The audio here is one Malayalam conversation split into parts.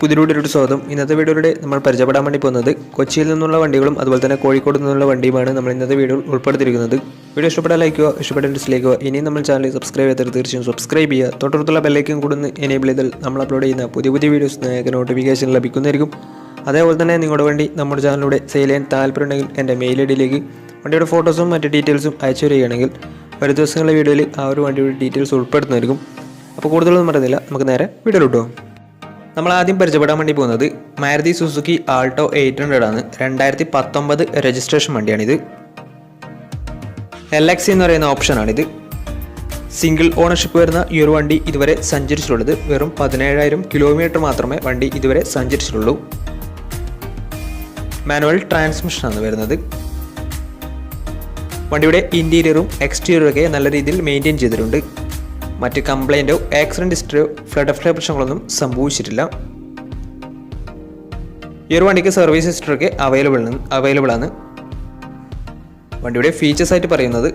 പുതിയൊരു സ്വാഗതം. ഇന്നത്തെ വീഡിയോയിലൂടെ നമ്മൾ പരിചയപ്പെടാൻ വേണ്ടി പോകുന്നത് കൊച്ചിയിൽ നിന്നുള്ള വണ്ടികളും അതുപോലെ തന്നെ കോഴിക്കോട് നിന്നുള്ള വണ്ടിയുമാണ് നമ്മൾ ഇന്നത്തെ വീഡിയോയിൽ ഉൾപ്പെടുത്തിയിരിക്കുന്നത്. വീഡിയോ ഇഷ്ടപ്പെട്ടാൽ ലൈക്ക് ചെയ്യുക, ഇഷ്ടപ്പെട്ട ഡിസ്ലൈക്ക് ചെയ്യുക. ഇനിയും നമ്മൾ ചാനൽ സബ്സ്ക്രൈബ് ചെയ്താൽ തീർച്ചയായും സബ്സ്ക്രൈബ് ചെയ്യുക. തൊട്ടടുത്തുള്ള ബെല്ലൈക്കൻ കൂടെ എനേബിൾ ചെയ്താൽ നമ്മൾ അപ്ലോഡ് ചെയ്യുന്ന പുതിയ വീഡിയോസ് നിങ്ങൾക്ക് നോട്ടിഫിക്കേഷൻ ലഭിക്കുന്നതായിരിക്കും. അതേപോലെ തന്നെ നിങ്ങളുടെ വണ്ടി നമ്മുടെ ചാനലിലൂടെ സെയിൽ ചെയ്യാൻ താല്പര്യമുണ്ടെങ്കിൽ എൻ്റെ മെയിൽ ഐഡിയിലേക്ക് വണ്ടിയുടെ ഫോട്ടോസും മറ്റ് ഡീറ്റെയിൽസും അയച്ചു തരികയാണെങ്കിൽ ഒരു ദിവസങ്ങളിലെ വീഡിയോയിൽ ആ ഒരു വണ്ടിയുടെ ഡീറ്റെയിൽസ് ഉൾപ്പെടുത്തുന്നതായിരിക്കും. അപ്പോൾ കൂടുതലൊന്നും പറയുന്നില്ല, നമുക്ക് നേരെ വീഡിയോയിലോട്ട് പോകാം. നമ്മൾ ആദ്യം പരിചയപ്പെടാൻ വേണ്ടി പോകുന്നത് മാരുതി സുസുക്കി ആൾട്ടോ 800 ആണ്. 2019 രജിസ്ട്രേഷൻ വണ്ടിയാണിത്. LX എന്ന് പറയുന്ന ഓപ്ഷനാണിത്. സിംഗിൾ ഓണർഷിപ്പ് വരുന്ന ഈ ഒരു വണ്ടി ഇതുവരെ സഞ്ചരിച്ചിട്ടുള്ളത് വെറും 17,000 കിലോമീറ്റർ മാത്രമേ വണ്ടി ഇതുവരെ സഞ്ചരിച്ചിട്ടുള്ളൂ. മാനുവൽ ട്രാൻസ്മിഷനാണ് വരുന്നത്. വണ്ടിയുടെ ഇൻറ്റീരിയറും എക്സ്റ്റീരിയറും ഒക്കെ നല്ല രീതിയിൽ മെയിൻറ്റെയിൻ ചെയ്തിട്ടുണ്ട്. മറ്റ് കംപ്ലൈൻറ്റോ ആക്സിഡൻറ്റ് ഹിസ്റ്ററിയോ ഫ്ലഡ് പ്രശ്നങ്ങളൊന്നും സംഭവിച്ചിട്ടില്ല. ഈ ഒരു വണ്ടിക്ക് സർവീസ് ഹിസ്റ്ററൊക്കെ അവൈലബിൾ ആണ്. വണ്ടിയുടെ ഫീച്ചേഴ്സ് ആയിട്ട് പറയുന്നത്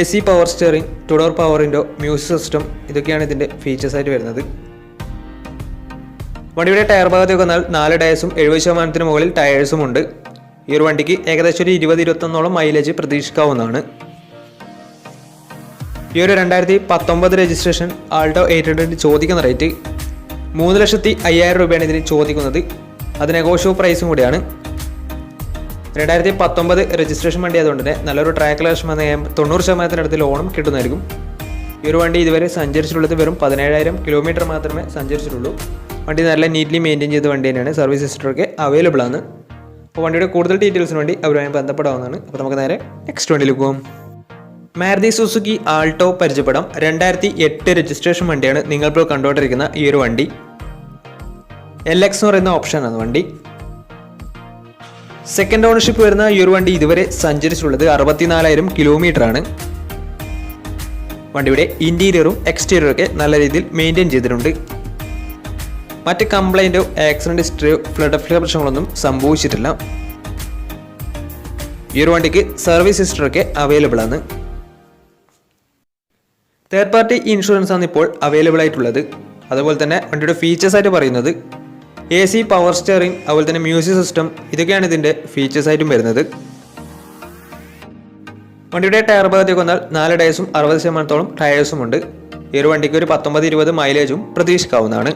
AC power steering, 2 door power window, music system, ഇതൊക്കെയാണ് ഇതിൻ്റെ ഫീച്ചേഴ്സ് ആയിട്ട് വരുന്നത്. വണ്ടിയുടെ ടയർ ഭാഗത്തേക്ക് വന്നാൽ 4 ടയേഴ്സും 70% മുകളിൽ ടയേഴ്സും ഉണ്ട്. ഈ ഒരു വണ്ടിക്ക് ഏകദേശം ഒരു 20-21 മൈലേജ് പ്രതീക്ഷിക്കാവുന്നതാണ്. ഈ ഒരു 2019 രജിസ്ട്രേഷൻ ആൾട്ടോ 800 ചോദിക്കുന്ന റേറ്റ് 3,05,000 രൂപയാണ് ഇതിന് ചോദിക്കുന്നത്. അത് നെഗോഷ്യബിൾ പ്രൈസും കൂടിയാണ്. 2019 രജിസ്ട്രേഷൻ വണ്ടി ആയതുകൊണ്ട് തന്നെ നല്ലൊരു ട്രാക്ക് ലക്ഷം 90% ലോണും കിട്ടുന്നതായിരിക്കും. ഈ ഒരു വണ്ടി ഇതുവരെ സഞ്ചരിച്ചിട്ടുള്ളത് വെറും 17,000 കിലോമീറ്റർ മാത്രമേ സഞ്ചരിച്ചിട്ടുള്ളൂ. വണ്ടി നല്ല നീറ്റ്ലി മെയിൻറ്റെയിൻ ചെയ്ത വണ്ടി തന്നെയാണ്. സർവീസ് ഹിസ്റ്ററൊക്കെ അവൈലബിൾ ആണ്. അപ്പോൾ വണ്ടിയുടെ കൂടുതൽ ഡീറ്റെയിൽസിന് വേണ്ടി അവരുമായി ബന്ധപ്പെടാവുന്നതാണ്. അപ്പോൾ നമുക്ക് നേരെ നെക്സ്റ്റ് വണ്ടിയിലേക്ക് പോകും. മാരുതി സുസുക്കി ആൾട്ടോ പരിചയപ്പെടാം. 2008 രജിസ്ട്രേഷൻ വണ്ടിയാണ് നിങ്ങളിപ്പോൾ കണ്ടുകൊണ്ടിരിക്കുന്ന ഈ ഒരു വണ്ടി. LX എന്ന് പറയുന്ന ഓപ്ഷനാണ് വണ്ടി. സെക്കൻഡ് ഓണർഷിപ്പ് വരുന്ന ഈ ഒരു വണ്ടി ഇതുവരെ സഞ്ചരിച്ചിട്ടുള്ളത് 64,000 കിലോമീറ്റർ ആണ്. വണ്ടിയുടെ ഇൻറ്റീരിയറും എക്സ്റ്റീരിയറും ഒക്കെ നല്ല രീതിയിൽ മെയിൻറ്റെയിൻ ചെയ്തിട്ടുണ്ട്. മറ്റ് കംപ്ലൈൻറ്റോ ആക്സിഡൻറ്റ് ഹിസ്റ്ററിയോ ഫ്ലഡ് പ്രശ്നങ്ങളൊന്നും സംഭവിച്ചിട്ടില്ല. ഈ ഒരു വണ്ടിക്ക് സർവീസ് ഹിസ്റ്ററൊക്കെ അവൈലബിൾ ആണ്. തേർഡ് പാർട്ടി ഇൻഷുറൻസ് ആണ് ഇപ്പോൾ അവൈലബിൾ ആയിട്ടുള്ളത്. അതുപോലെ തന്നെ വണ്ടിയുടെ ഫീച്ചേഴ്സ് ആയിട്ട് പറയുന്നത് AC പവർ സ്റ്റിയറിംഗ്, അതുപോലെ തന്നെ മ്യൂസിക് സിസ്റ്റം, ഇതൊക്കെയാണ് ഇതിൻ്റെ ഫീച്ചേഴ്സ് ആയിട്ടും വരുന്നത്. വണ്ടിയുടെ ടയർ ഭാഗത്തേക്ക് വന്നാൽ 4 ടയേഴ്സും 60% ടയേഴ്സും ഉണ്ട്. ഈ ഒരു വണ്ടിക്ക് ഒരു 19-20 മൈലേജും പ്രതീക്ഷിക്കാവുന്നതാണ്.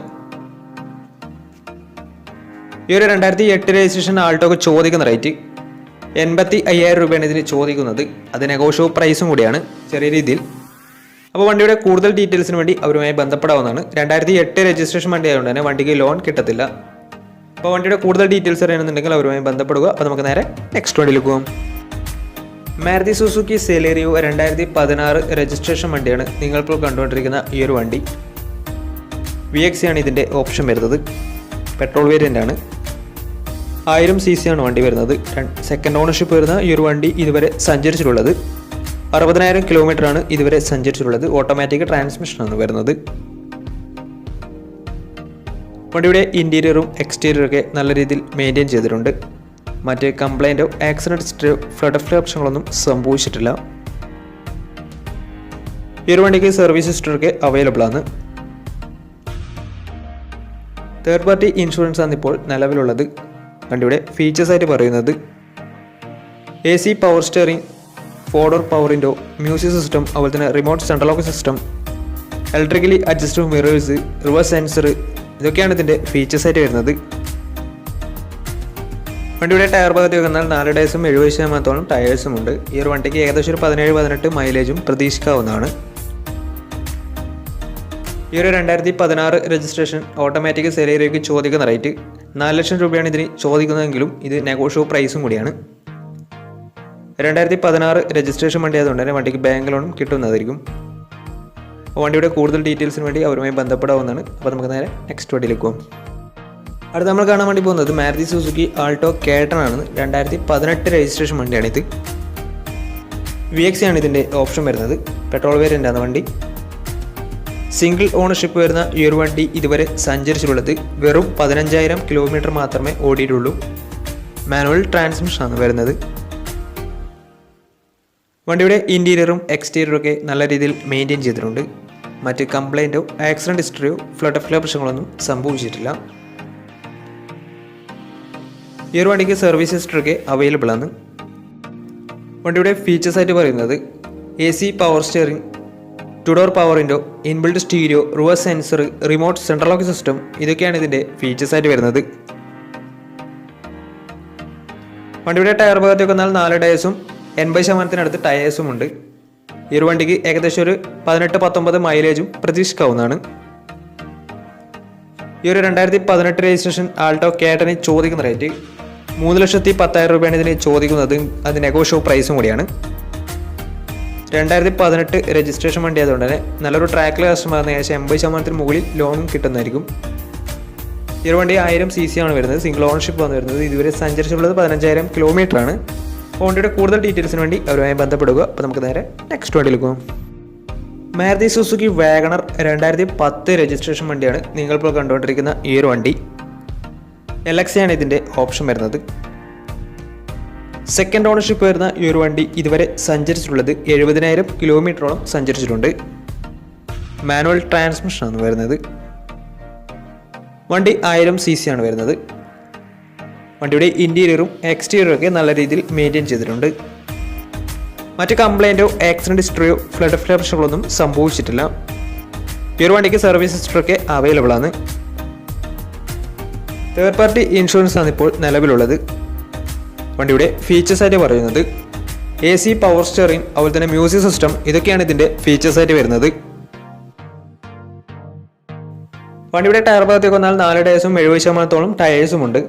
ഈ ഒരു 2008 രജിസ്ട്രേഷൻ ആൾട്ടോക്ക് ചോദിക്കുന്ന റേറ്റ് 85,000 രൂപയാണ് ഇതിന് ചോദിക്കുന്നത്. അത് നെഗോഷ്യബിൾ പ്രൈസും കൂടിയാണ് ചെറിയ രീതിയിൽ. അപ്പോൾ വണ്ടിയുടെ കൂടുതൽ ഡീറ്റെയിൽസിന് വേണ്ടി അവരുമായി ബന്ധപ്പെടാവുന്നതാണ്. 2008 രജിസ്ട്രേഷൻ വണ്ടി ആയതുകൊണ്ട് തന്നെ വണ്ടിക്ക് ലോൺ കിട്ടത്തില്ല. അപ്പോൾ വണ്ടിയുടെ കൂടുതൽ ഡീറ്റെയിൽസ് അറിയണമെന്നുണ്ടെങ്കിൽ അവരുമായി ബന്ധപ്പെടുക. അപ്പോൾ നമുക്ക് നേരെ നെക്സ്റ്റ് വണ്ടിയിലേക്ക് പോകാം. മാരുതി സുസുക്കി സെലേറിയോ 2016 രജിസ്ട്രേഷൻ വണ്ടിയാണ് നിങ്ങളിപ്പോൾ കണ്ടുകൊണ്ടിരിക്കുന്ന ഈ ഒരു വണ്ടി. VX ആണ് ഇതിൻ്റെ ഓപ്ഷൻ വരുന്നത്. പെട്രോൾ വേരിയൻ്റ് ആണ്. 1000 cc ആണ് വണ്ടി വരുന്നത്. സെക്കൻഡ് ഓണർഷിപ്പ് വരുന്ന ഈ ഒരു വണ്ടി ഇതുവരെ സഞ്ചരിച്ചിട്ടുള്ളത് 60,000 കിലോമീറ്റർ ആണ് ഇതുവരെ സഞ്ചരിച്ചിട്ടുള്ളത്. ഓട്ടോമാറ്റിക് ട്രാൻസ്മിഷനാണ് വരുന്നത്. വണ്ടിയുടെ ഇൻറ്റീരിയറും എക്സ്റ്റീരിയറും ഒക്കെ നല്ല രീതിയിൽ മെയിൻറ്റെയിൻ ചെയ്തിട്ടുണ്ട്. മറ്റ് കംപ്ലൈൻറ്റോ ആക്സിഡൻറ്റ് ഹിസ്റ്ററിയോ ഫ്ലഡ് പ്രശ്നങ്ങളൊന്നും സംഭവിച്ചിട്ടില്ല. ഈ ഒരു വണ്ടിക്ക് സർവീസ് ഹിസ്റ്ററൊക്കെ അവൈലബിൾ ആണ്. തേർഡ് പാർട്ടി ഇൻഷുറൻസ് ആണ് ഇപ്പോൾ നിലവിലുള്ളത്. വണ്ടിയുടെ ഫീച്ചേഴ്സ് ആയിട്ട് പറയുന്നത് AC power steering, 4 door power window, music system, അതുപോലെ തന്നെ remote central lock system, electrically adjustable mirrors, reverse sensor, ഇതൊക്കെയാണ് ഇതിൻ്റെ ഫീച്ചേഴ്സ് ആയിട്ട് വരുന്നത്. വണ്ടിയുടെ ടയർ ഭാഗത്തേക്ക് വന്നാൽ 4 ടയേഴ്സും 70% ടയേഴ്സും ഉണ്ട്. ഈ ഒരു വണ്ടിക്ക് ഏകദേശം ഒരു 17-18 മൈലേജും പ്രതീക്ഷിക്കാവുന്നതാണ്. ഈ ഒരു 2016 രജിസ്ട്രേഷൻ ഓട്ടോമാറ്റിക് സെലേറിയോയ്ക്ക് ചോദിക്കുന്ന റേറ്റ് 4 ലക്ഷം രൂപയാണ് ഇതിന് ചോദിക്കുന്നതെങ്കിലും ഇത് നെഗോഷ്യബിൾ പ്രൈസും കൂടിയാണ്. 2016 രജിസ്ട്രേഷൻ വണ്ടി ആയതുകൊണ്ട് തന്നെ വണ്ടിക്ക് ബാങ്ക് ലോണും കിട്ടുന്നതായിരിക്കും. വണ്ടിയുടെ കൂടുതൽ ഡീറ്റെയിൽസിന് വേണ്ടി അവരുമായി ബന്ധപ്പെടാവുന്നതാണ്. അപ്പോൾ നമുക്ക് നേരെ നെക്സ്റ്റ് വണ്ടിയിലേക്ക് പോകും. അടുത്ത് നമ്മൾ കാണാൻ വേണ്ടി പോകുന്നത് മാരുതി സുസുക്കി ആൾട്ടോ K10 ആണ്. 2018 രജിസ്ട്രേഷൻ വണ്ടിയാണിത്. VX ആണ് ഇതിൻ്റെ ഓപ്ഷൻ വരുന്നത്. പെട്രോൾ വേരിയൻ്റ് ആണ് വണ്ടി. സിംഗിൾ ഓണർഷിപ്പ് വരുന്ന ഈ ഒരു വണ്ടി ഇതുവരെ സഞ്ചരിച്ചിട്ടുള്ളത് വെറും 15,000 കിലോമീറ്റർ മാത്രമേ ഓടിയിട്ടുള്ളൂ. മാനുവൽ ട്രാൻസ്മിഷനാണ് വരുന്നത്. വണ്ടിയുടെ ഇൻറ്റീരിയറും എക്സ്റ്റീരിയറും ഒക്കെ നല്ല രീതിയിൽ മെയിൻറ്റെയിൻ ചെയ്തിട്ടുണ്ട്. മറ്റ് കംപ്ലൈൻറ്റോ ആക്സിഡൻറ്റ് ഹിസ്റ്ററിയോ ഫ്ലഡ് പ്രശ്നങ്ങളൊന്നും സംഭവിച്ചിട്ടില്ല. ഈ ഒരു വണ്ടിക്ക് സർവീസ് ഹിസ്റ്ററൊക്കെ അവൈലബിൾ ആണ്. വണ്ടിയുടെ ഫീച്ചേഴ്സ് ആയിട്ട് പറയുന്നത് AC power steering, 2 door power window, inbuilt stereo, reverse sensor, remote central lock system, ഇതൊക്കെയാണ് ഇതിൻ്റെ ഫീച്ചേഴ്സ് ആയിട്ട് വരുന്നത്. വണ്ടിയുടെ ടയർ ഭാഗത്തേക്ക് വന്നാൽ 4 ടയേഴ്സും 80% ടയേഴ്സും ഉണ്ട്. ഈ ഒരു വണ്ടിക്ക് ഏകദേശം ഒരു 18-19 മൈലേജും പ്രതീക്ഷിക്കാവുന്നതാണ്. ഈ ഒരു 2018 രജിസ്ട്രേഷൻ ആൾട്ടോ K10 ചോദിക്കുന്ന റേറ്റ് 3,10,000 രൂപയാണ് ഇതിന് ചോദിക്കുന്നത്. അത് നെഗോഷ്യബിൾ പ്രൈസും കൂടിയാണ്. 2018 രജിസ്ട്രേഷൻ വണ്ടി ആയതുകൊണ്ട് തന്നെ നല്ലൊരു ട്രാക്കിൽ കസ്റ്റമറിന് ഏകദേശം 80% മുകളിൽ ലോണും കിട്ടുന്നതായിരിക്കും. ഈ ഒരു വണ്ടി 1000 cc ആണ് വരുന്നത്. സിംഗിൾ ഓണർഷിപ്പ് ആണ് വരുന്നത്. ഇതുവരെ സഞ്ചരിച്ചിട്ടുള്ളത് 15,000 കിലോമീറ്റർ ആണ്. വണ്ടിയുടെ കൂടുതൽ ഡീറ്റെയിൽസിന് വേണ്ടി അവരുമായി ബന്ധപ്പെടുക. അപ്പോൾ നമുക്ക് നേരെ നെക്സ്റ്റ് വണ്ടിയിൽ പോകും. മാരുതി സുസുക്കി വാഗണർ 2010 രജിസ്ട്രേഷൻ വണ്ടിയാണ് നിങ്ങളിപ്പോൾ കണ്ടുകൊണ്ടിരിക്കുന്ന ഈ ഒരു വണ്ടി. LX ആണ് ഇതിൻ്റെ ഓപ്ഷൻ വരുന്നത്. സെക്കൻഡ് ഓണർഷിപ്പ് വരുന്ന ഈ ഒരു വണ്ടി ഇതുവരെ സഞ്ചരിച്ചിട്ടുള്ളത് 70,000 കിലോമീറ്ററോളം സഞ്ചരിച്ചിട്ടുണ്ട്. മാനുവൽ ട്രാൻസ്മിഷനാണ് വരുന്നത്. വണ്ടി 1000 cc ആണ് വരുന്നത്. വണ്ടിയുടെ ഇൻറ്റീരിയറും എക്സ്റ്റീരിയറും ഒക്കെ നല്ല രീതിയിൽ മെയിൻറ്റെയിൻ ചെയ്തിട്ടുണ്ട്. മറ്റ് കംപ്ലൈൻറ്റോ ആക്സിഡൻറ്റ് ഹിസ്റ്ററിയോ ഫ്ലഡ് പ്രശ്നങ്ങളൊന്നും സംഭവിച്ചിട്ടില്ല. ഈ ഒരു വണ്ടിക്ക് സർവീസ് ഹിസ്റ്ററൊക്കെ അവൈലബിൾ ആണ്. തേർഡ് പാർട്ടി ഇൻഷുറൻസ് ആണ് ഇപ്പോൾ നിലവിലുള്ളത്. വണ്ടിയുടെ ഫീച്ചേഴ്സ് ആയിട്ട് പറയുന്നത് AC പവർ സ്റ്റിയറിംഗ്, അതുപോലെ തന്നെ മ്യൂസിക് സിസ്റ്റം, ഇതൊക്കെയാണ് ഇതിൻ്റെ ഫീച്ചേഴ്സ് ആയിട്ട് വരുന്നത്. വണ്ടിയുടെ ടയർ ഭാഗത്തേക്ക് വന്നാൽ 4 ടയേഴ്സും 70% ടയേഴ്സും ഉണ്ട്.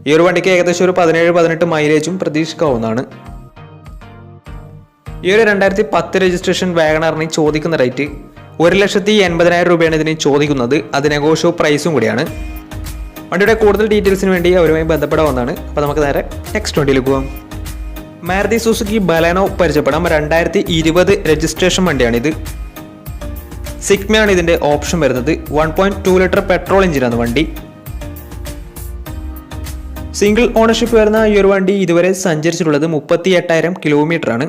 ഈ ഒരു വണ്ടിക്ക് ഏകദേശം ഒരു 17-18 മൈലേജും പ്രതീക്ഷിക്കാവുന്നതാണ്. ഈ ഒരു 2010 രജിസ്ട്രേഷൻ വാഗണറിന് ചോദിക്കുന്ന റേറ്റ് 1,80,000 രൂപയാണ് ഇതിന് ചോദിക്കുന്നത്. അത് നെഗോഷ്യബിൾ പ്രൈസും കൂടിയാണ്. വണ്ടിയുടെ കൂടുതൽ ഡീറ്റെയിൽസിന് വേണ്ടി അവരുമായി ബന്ധപ്പെടാവുന്നതാണ്. അപ്പോൾ നമുക്ക് നേരെ നെക്സ്റ്റ് വണ്ടിയിൽ പോകാം. മാരുതി സുസുക്കി ബലേനോ പരിചയപ്പെടാം. 2020 രജിസ്ട്രേഷൻ വണ്ടിയാണിത്. സിഗ്മയാണ് ഇതിൻ്റെ ഓപ്ഷൻ വരുന്നത്. 1.2 ലിറ്റർ പെട്രോൾ എഞ്ചിനാണ് വണ്ടി. സിംഗിൾ ഓണർഷിപ്പ് വരുന്ന ഈ ഒരു വണ്ടി ഇതുവരെ സഞ്ചരിച്ചിട്ടുള്ളത് 38,000 കിലോമീറ്റർ ആണ്.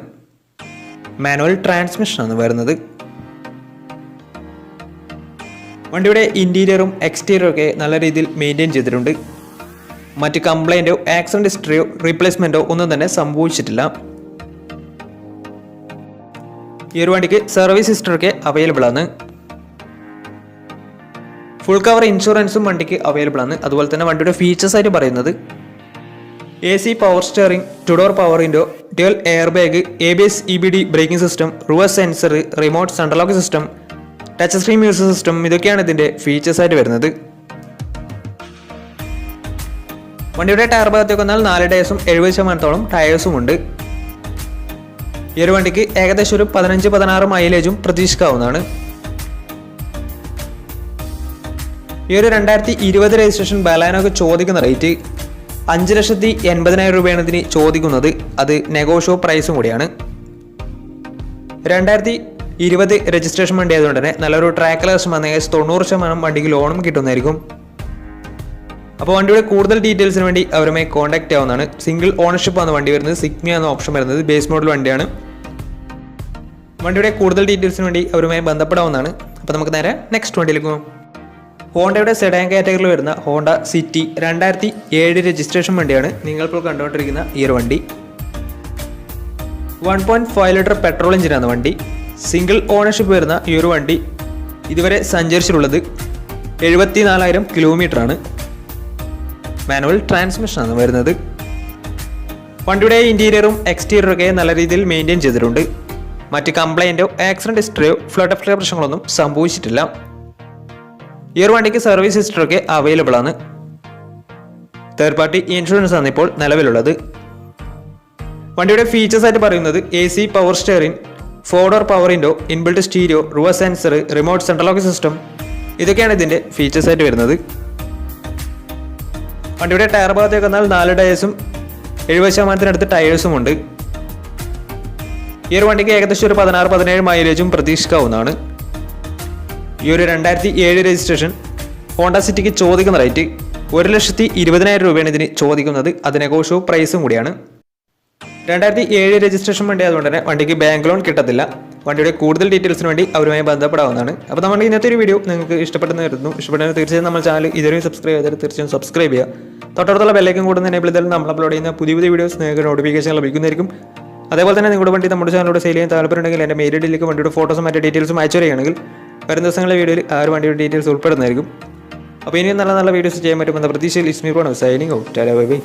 മാനുവൽ ട്രാൻസ്മിഷനാണ് വരുന്നത്. വണ്ടിയുടെ ഇൻറ്റീരിയറും എക്സ്റ്റീരിയറും ഒക്കെ നല്ല രീതിയിൽ മെയിൻറ്റെയിൻ ചെയ്തിട്ടുണ്ട്. മറ്റ് കംപ്ലൈൻറ്റോ ആക്സിഡൻറ്റ് ഹിസ്റ്ററിയോ റീപ്ലേസ്മെൻറ്റോ ഒന്നും തന്നെ സംഭവിച്ചിട്ടില്ല. ഈ ഒരു വണ്ടിക്ക് സർവീസ് ഹിസ്റ്ററൊക്കെ അവൈലബിൾ ആണ്. ഫുൾ കവർ ഇൻഷുറൻസും വണ്ടിക്ക് അവൈലബിൾ ആണ്. അതുപോലെ തന്നെ വണ്ടിയുടെ ഫീച്ചേഴ്സ് ആയിട്ട് പറയുന്നത് AC power steering, 2 door power window, dual air bag, ABS EBD braking system, reverse sensor, remote central lock system, touch screen music system, ഇതൊക്കെയാണ് ഇതിൻ്റെ ഫീച്ചേഴ്സ് ആയിട്ട് വരുന്നത്. വണ്ടിയുടെ ടയർ ഭാഗത്തേക്ക് വന്നാൽ 4 ടയേഴ്സും 70% ടയേഴ്സും ഉണ്ട്. ഈ ഒരു വണ്ടിക്ക് ഏകദേശം ഒരു 15-16 മൈലേജും പ്രതീക്ഷിക്കാവുന്നതാണ്. ഈ ഒരു 2020 രജിസ്ട്രേഷൻ ബലേനോക്ക് ചോദിക്കുന്ന റേറ്റ് 5,80,000 രൂപയാണ് ഇതിന് ചോദിക്കുന്നത്. അത് നെഗോഷ്യബിൾ പ്രൈസും കൂടിയാണ്. 2020 രജിസ്ട്രേഷൻ വണ്ടി ആയതുകൊണ്ട് തന്നെ നല്ലൊരു ട്രാക്ക് ലേഴ്സും വന്ന 90% വണ്ടിക്ക് ലോണും കിട്ടുന്നതായിരിക്കും. അപ്പോൾ വണ്ടിയുടെ കൂടുതൽ ഡീറ്റെയിൽസിന് വേണ്ടി അവരുമായി കോൺടാക്ട് ചെയ്യാവുന്നതാണ്. സിംഗിൾ ഓണർഷിപ്പ് ആണ് വണ്ടി വരുന്നത്. സിഗ്മ എന്ന ഓപ്ഷൻ വരുന്നത്. ബേസ് മോഡൽ വണ്ടിയാണ്. വണ്ടിയുടെ കൂടുതൽ ഡീറ്റെയിൽസിന് വേണ്ടി അവരുമായി ബന്ധപ്പെടാവുന്നതാണ്. അപ്പോൾ നമുക്ക് നേരെ നെക്സ്റ്റ് വണ്ടിയിലേക്ക് പോകാം. ഹോണ്ടയുടെ സെഡാൻ കാറ്റഗറിയിൽ വരുന്ന ഹോണ്ട സിറ്റി 2007 രജിസ്ട്രേഷൻ വണ്ടിയാണ് നിങ്ങളിപ്പോൾ കണ്ടുകൊണ്ടിരിക്കുന്ന ഈ ഒരു വണ്ടി. 1.5 ലിറ്റർ പെട്രോൾ എഞ്ചിനാണ് വണ്ടി. സിംഗിൾ ഓണർഷിപ്പ് വരുന്ന ഈ ഒരു വണ്ടി ഇതുവരെ സഞ്ചരിച്ചിട്ടുള്ളത് 74,000 കിലോമീറ്റർ ആണ്. മാനുവൽ ട്രാൻസ്മിഷനാണ് വരുന്നത്. വണ്ടിയുടെ ഇൻറ്റീരിയറും എക്സ്റ്റീരിയറും ഒക്കെ നല്ല രീതിയിൽ മെയിൻറ്റെയിൻ ചെയ്തിട്ടുണ്ട്. മറ്റ് കംപ്ലൈൻറ്റോ ആക്സിഡൻറ്റ് ഹിസ്റ്ററിയോ ഫ്ലഡ് പ്രശ്നങ്ങളൊന്നും സംഭവിച്ചിട്ടില്ല. ഈ ഒരു വണ്ടിക്ക് സർവീസ് ഹിസ്റ്ററൊക്കെ അവൈലബിൾ ആണ്. തേർഡ് പാർട്ടി ഇൻഷുറൻസ് ആണ് ഇപ്പോൾ നിലവിലുള്ളത്. വണ്ടിയുടെ ഫീച്ചേഴ്സ് ആയിട്ട് പറയുന്നത് AC power steering, 4 door power window, inbuilt stereo, reverse sensor, remote central lock system, ഇതൊക്കെയാണ് ഇതിൻ്റെ ഫീച്ചേഴ്സ് ആയിട്ട് വരുന്നത്. വണ്ടിയുടെ ടയർ ഭാഗത്തേക്ക് വന്നാൽ 4 ടയേഴ്സും 70% ടയേഴ്സും ഉണ്ട്. ഈ ഒരു വണ്ടിക്ക് ഏകദേശം ഒരു 16-17 മൈലേജും പ്രതീക്ഷിക്കാവുന്നതാണ്. ഈ ഒരു 2007 രജിസ്ട്രേഷൻ ഹോണ്ട സിറ്റിക്ക് ചോദിക്കുന്ന റേറ്റ് 1,20,000 രൂപയാണ് ഇതിന് ചോദിക്കുന്നത്. അത് നെഗോഷ്യബിൾ പ്രൈസും കൂടിയാണ്. 2007 രജിസ്ട്രേഷൻ വണ്ടി ആയതുകൊണ്ട് തന്നെ വണ്ടിക്ക് ബാങ്ക് ലോൺ കിട്ടത്തില്ല. വണ്ടിയുടെ കൂടുതൽ ഡീറ്റെയിൽസിന് വേണ്ടി അവരുമായി ബന്ധപ്പെടാവുന്നതാണ്. അപ്പോൾ നമ്മുടെ ഇന്നത്തെ ഒരു വീഡിയോ നിങ്ങൾക്ക് ഇഷ്ടപ്പെടുന്ന വരുന്നു. ഇഷ്ടപ്പെടുന്ന തീർച്ചയായും നമ്മുടെ ചാനൽ ഇതുവരെയും സബ്സ്ക്രൈബ് ചെയ്താൽ തീർച്ചയായും സബ്സ്ക്രൈബ് ചെയ്യുക. തൊട്ടടുത്തുള്ള ബെല്ലൈക്കൻ കൂടെ എനേബിൾ ചെയ്താൽ നമ്മൾ അപ്ലോഡ് ചെയ്യുന്ന പുതിയ വീഡിയോസ് നിങ്ങൾക്ക് നോട്ടിഫിക്കേഷൻ ലഭിക്കുന്നതായിരിക്കും. അതേപോലെ തന്നെ നിങ്ങളുടെ വണ്ടി നമ്മുടെ ചാനലിലൂടെ സെയിൽ ചെയ്യാൻ താല്പര്യമുണ്ടെങ്കിൽ എൻ്റെ മെയിൽ ഐഡിയിലേക്ക് വണ്ടിയുടെ ഫോട്ടോസും മറ്റു ഡീറ്റെയിൽസും അയച്ചു തരികയാണെങ്കിൽ വരും ദിവസങ്ങളിലെ വീഡിയോയിൽ ആ ഒരു വണ്ടിയുടെ ഡീറ്റെയിൽസ് ഉൾപ്പെടുന്നതായിരിക്കും. അപ്പോൾ ഇനിയും നല്ല വീഡിയോസ് ചെയ്യാൻ പറ്റുമെന്ന പ്രതീക്ഷയിൽ Izmir signing out. Bye bye.